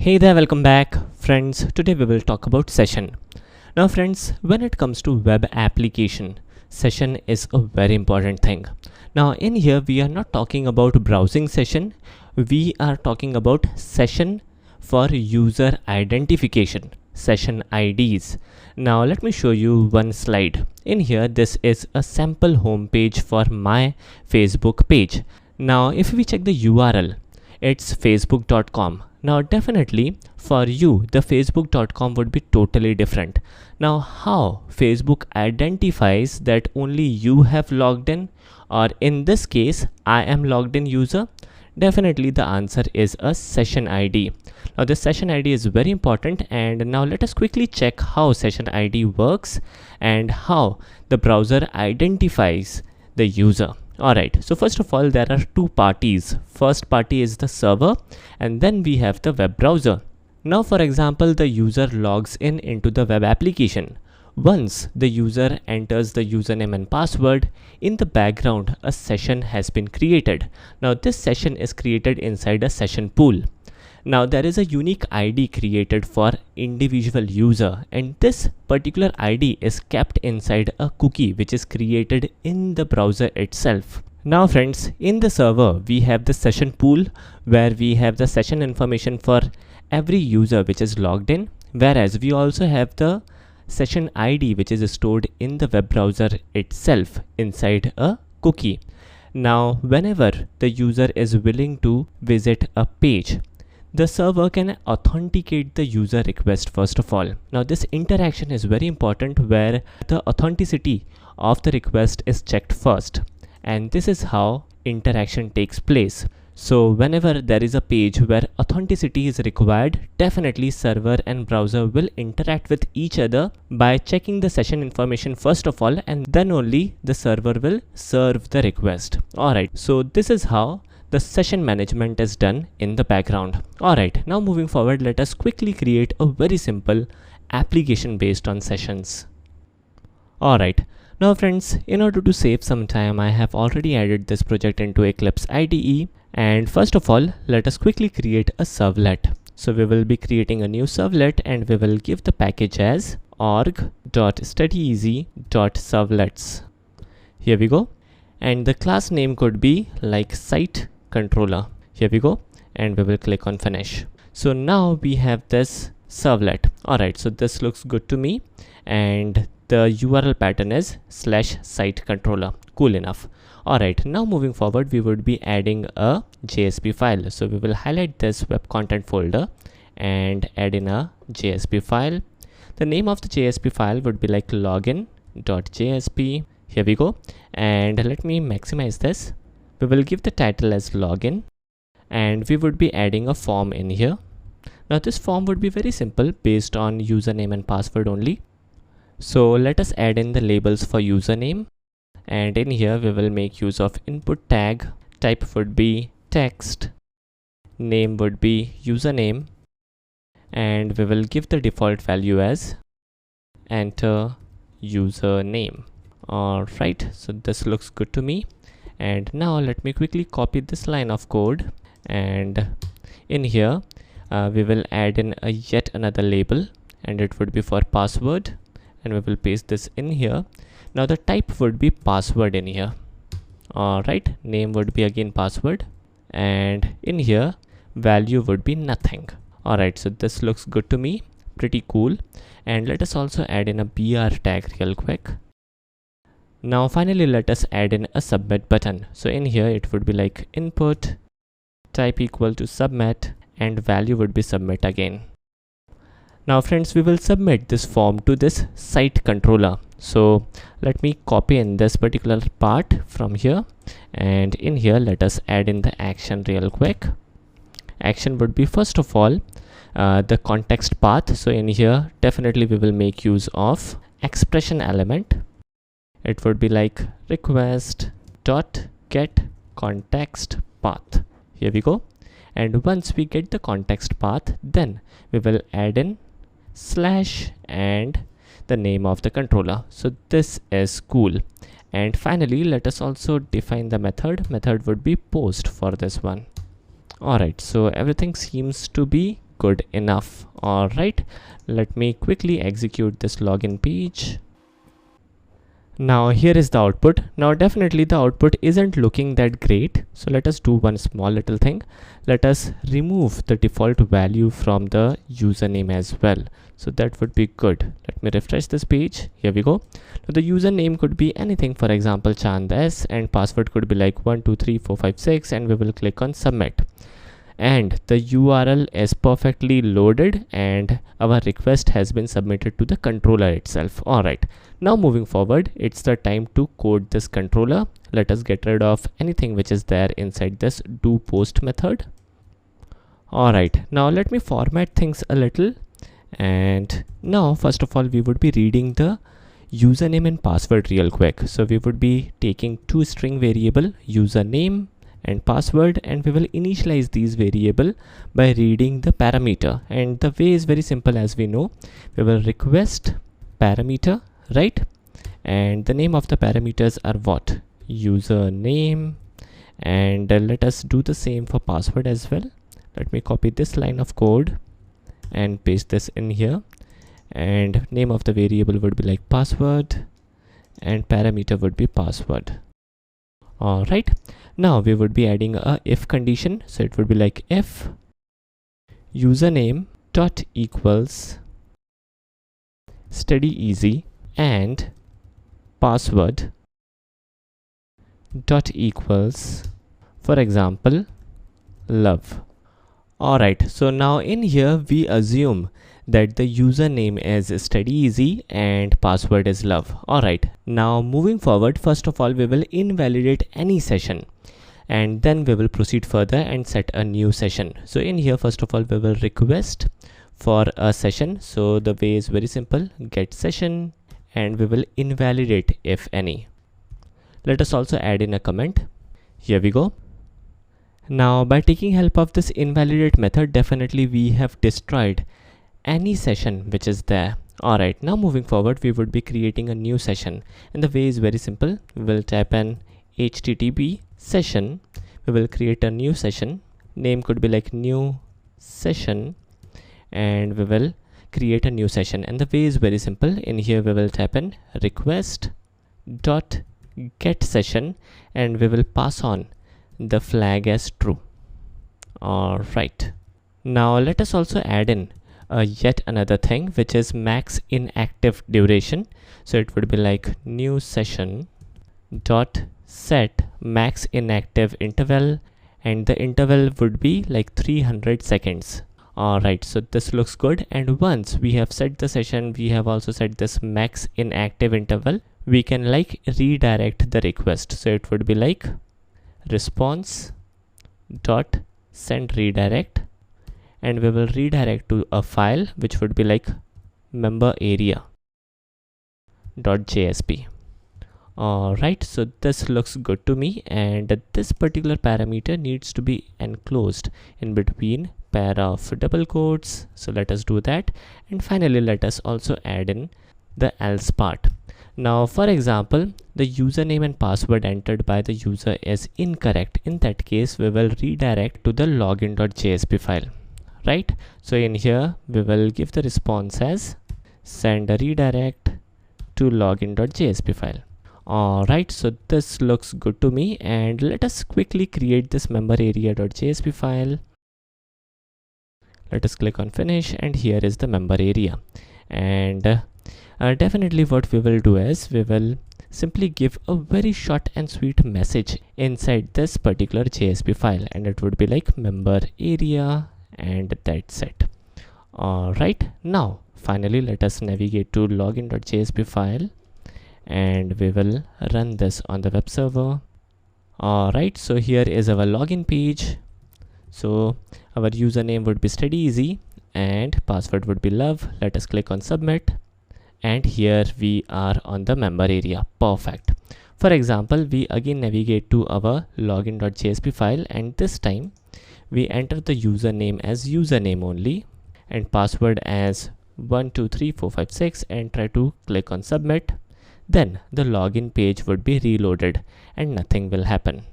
Hey there, welcome back friends. Today we will talk about session. Now friends, when it comes to web application, session is a very important thing. Now in here we are not talking about browsing session, we are talking about session for user identification, session IDs. Now let me show you one slide. In here this is a sample home page for my Facebook page. Now if we check the URL, it's facebook.com. Now definitely for you the facebook.com would be totally different. Now how Facebook identifies that only you have logged in, or in this case I am logged in user? Definitely the answer is a session ID. Now this session ID is very important, and now let us quickly check how session ID works and how the browser identifies the user. Alright, so first of all there are two parties. First party is the server and then we have the web browser. Now for example, the user logs in into the web application. Once the user enters the username and password, in the background a session has been created. Now this session is created inside a session pool. Now there is a unique ID created for individual user, and this particular ID is kept inside a cookie which is created in the browser itself. Now friends, in the server we have the session pool where we have the session information for every user which is logged in, whereas we also have the session ID which is stored in the web browser itself inside a cookie. Now whenever the user is willing to visit a page, the server can authenticate the user request first of all. Now this interaction is very important where the authenticity of the request is checked first, and this is how interaction takes place. So whenever there is a page where authenticity is required, definitely server and browser will interact with each other by checking the session information first of all, and then only the server will serve the request. Alright, so this is how the session management is done in the background. Alright, now moving forward, let us quickly create a very simple application based on sessions. Alright, now friends, in order to save some time, I have already added this project into Eclipse IDE. And first of all, let us quickly create a servlet. So we will be creating a new servlet and we will give the package as org.studyeasy.servlets. Here we go. And the class name could be like site controller. Here we go, and we will click on finish. So now we have this servlet. Alright, so this looks good to me, and the URL pattern is /site controller. Cool enough. Alright, now moving forward, we would be adding a JSP file. So we will highlight this web content folder and add in a JSP file. The name of the JSP file would be like login.jsp. Here we go, and let me maximize this. We will give the title as login, and we would be adding a form in here. Now this form would be very simple based on username and password only. So let us add in the labels for username, and in here we will make use of input tag. Type would be text, name would be username, and we will give the default value as enter username. Alright, so this looks good to me, and now let me quickly copy this line of code, and in here we will add in a yet another label, and it would be for password, and we will paste this in here. Now the type would be password in here. Alright, name would be again password, and in here value would be nothing. Alright, so this looks good to me, pretty cool. And let us also add in a BR tag real quick. Now finally let us add in a submit button. So in here it would be like input type equal to submit, and value would be submit again. Now friends, we will submit this form to this site controller. So let me copy in this particular part from here, and in here let us add in the action real quick. Action would be first of all the context path. So in here definitely we will make use of expression element. It would be like request dot get context path. Here we go, and once we get the context path, then we will add in slash and the name of the controller. So this is cool. And finally let us also define the method. Method would be post for this one. Alright, so everything seems to be good enough. All right, let me quickly execute this login page. Now here is the output. Now definitely the output isn't looking that great. So let us do one small little thing. Let us remove the default value from the username as well. So that would be good. Let me refresh this page. Here we go. Now the username could be anything, for example Chand S, and password could be like 123456, and we will click on submit. And the URL is perfectly loaded and our request has been submitted to the controller itself. All right, now moving forward, it's the time to code this controller. Let us get rid of anything which is there inside this do post method. All right, now let me format things a little. And now first of all, we would be reading the username and password real quick. So we would be taking two string variable, username and password, and we will initialize these variable by reading the parameter. And the way is very simple, as we know. We will request parameter, right? And the name of the parameters are what? Username. And let us do the same for password as well. Let me copy this line of code and paste this in here. And name of the variable would be like password, and parameter would be password. All right, now we would be adding a if condition. So it would be like if username dot equals steady easy and password dot equals, for example, love. All right, so now in here we assume that the username is steady easy and password is love. All right, now moving forward, first of all we will invalidate any session, and then we will proceed further and set a new session. So in here, first of all, we will request for a session. So the way is very simple, get session, and we will invalidate if any. Let us also add in a comment. Here we go. Now by taking help of this invalidate method, definitely we have destroyed any session which is there. All right, now moving forward, we would be creating a new session, and the way is very simple. We will type in http session. We will create a new session. Name could be like new session, and we will create a new session. And the way is very simple. In here we will type in request dot get session, and we will pass on the flag as true. All right, now let us also add in yet another thing, which is max inactive duration. So it would be like new session dot set max inactive interval, and the interval would be like 300 seconds. All right, so this looks good. And once we have set the session, we have also set this max inactive interval, we can like redirect the request. So it would be like response dot send redirect, and we will redirect to a file which would be like member area .jsp. All right, so this looks good to me, and this particular parameter needs to be enclosed in between pair of double quotes. So let us do that. And finally, let us also add in the else part. Now, for example, the username and password entered by the user is incorrect. In that case, we will redirect to the login.jsp file, right? So in here, we will give the response as send a redirect to login.jsp file. All right, so this looks good to me, and let us quickly create this member area.jsp file. Let us click on finish, and here is the member area. And definitely what we will do is we will simply give a very short and sweet message inside this particular JSP file, and it would be like member area, and that's it. All right, now finally let us navigate to login.jsp file, and we will run this on the web server. All right, so here is our login page. So our username would be steady easy and password would be love. Let us click on submit, and here we are on the member area. Perfect. For example, we again navigate to our login.jsp file, and this time we enter the username as username only and password as 123456 and try to click on submit. Then the login page would be reloaded and nothing will happen.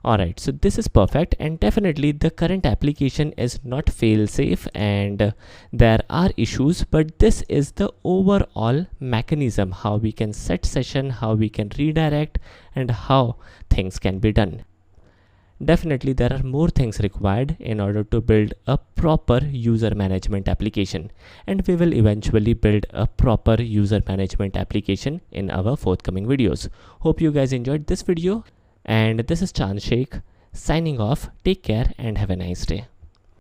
Alright, so this is perfect, and definitely the current application is not fail safe and there are issues, but this is the overall mechanism how we can set session, how we can redirect, and how things can be done. Definitely there are more things required in order to build a proper user management application, and we will eventually build a proper user management application in our forthcoming videos. Hope you guys enjoyed this video, and this is Chan Sheikh signing off. Take care and have a nice day.